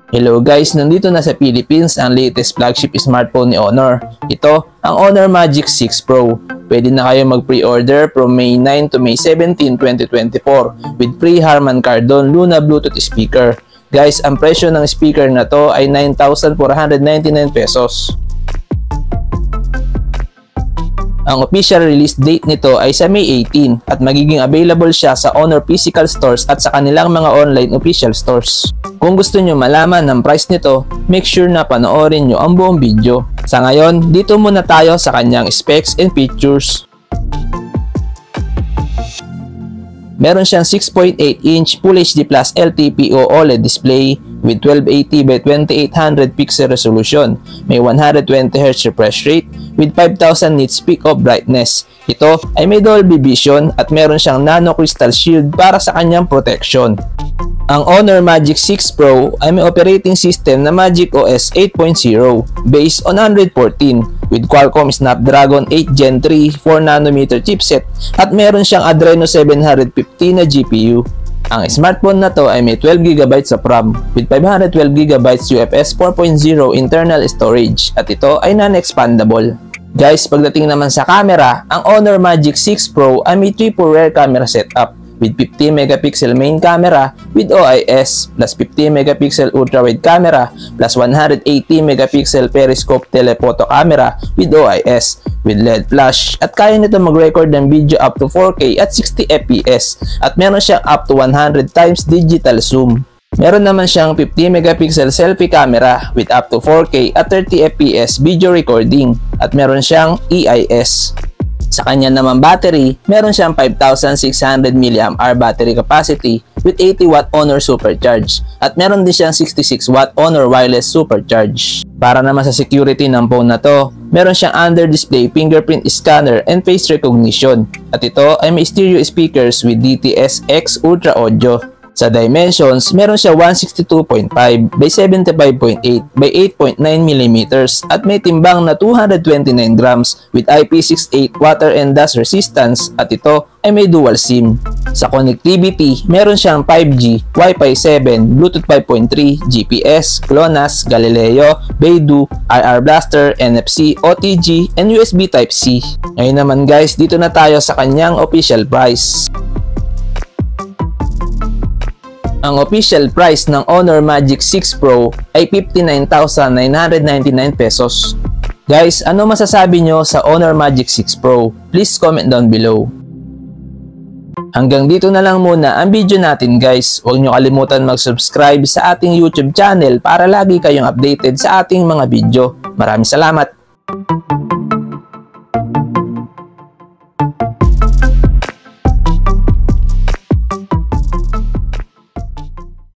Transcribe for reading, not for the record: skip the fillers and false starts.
Hello guys, nandito na sa Philippines ang latest flagship smartphone ni Honor. Ito, ang Honor Magic 6 Pro. Pwede na kayo mag-pre-order from May 9 to May 17, 2024 with free Harman Kardon Luna Bluetooth speaker. Guys, ang presyo ng speaker na to ay 9,499 pesos. Ang official release date nito ay sa May 18 at magiging available siya sa Honor physical stores at sa kanilang mga online official stores. Kung gusto nyo malaman ng price nito, make sure na panoorin nyo ang buong video. Sa ngayon, dito muna tayo sa kanyang specs and features. Meron siyang 6.8-inch Full HD Plus LTPO OLED display with 1280 by 2800 pixel resolution. May 120Hz refresh rate with 5000 nits peak of brightness. Ito ay may Dolby Vision at meron siyang nano crystal shield para sa kanyang protection. Ang Honor Magic 6 Pro ay may operating system na Magic OS 8.0 based on Android 14 with Qualcomm Snapdragon 8 Gen 3 4nm chipset at meron siyang Adreno 750 na GPU. Ang smartphone na to ay may 12GB of RAM with 512GB UFS 4.0 internal storage at ito ay non-expandable. Guys, pagdating naman sa camera, ang Honor Magic 6 Pro ay may triple rear camera setup with 50MP main camera with OIS plus 50MP ultra-wide camera plus 180MP periscope telephoto camera with OIS with LED flash at kaya nito mag-record ng video up to 4K at 60fps at meron siyang up to 100x digital zoom. Meron naman siyang 50MP selfie camera with up to 4K at 30fps video recording at meron siyang EIS. Sa kanya naman battery, meron siyang 5,600 mAh battery capacity with 80W Honor Supercharge at meron din siyang 66W Honor Wireless Supercharge. Para naman sa security ng phone na to, meron siyang under-display fingerprint scanner and face recognition at ito ay may stereo speakers with DTS-X Ultra Audio. Sa dimensions, meron siya 162.5 by 75.8 by 8.9mm at may timbang na 229 grams with IP68 water and dust resistance at ito ay may dual SIM. Sa connectivity, meron siyang 5G, Wi-Fi 7, Bluetooth 5.3, GPS, GLONASS, Galileo, Beidou, IR Blaster, NFC, OTG, and USB Type-C. Ngayon naman guys, dito na tayo sa kanyang official price. Ang official price ng Honor Magic 6 Pro ay 59,999 pesos. Guys, ano masasabi nyo sa Honor Magic 6 Pro? Please comment down below. Hanggang dito na lang muna ang video natin guys. Huwag nyo kalimutan mag-subscribe sa ating YouTube channel para lagi kayong updated sa ating mga video. Maraming salamat!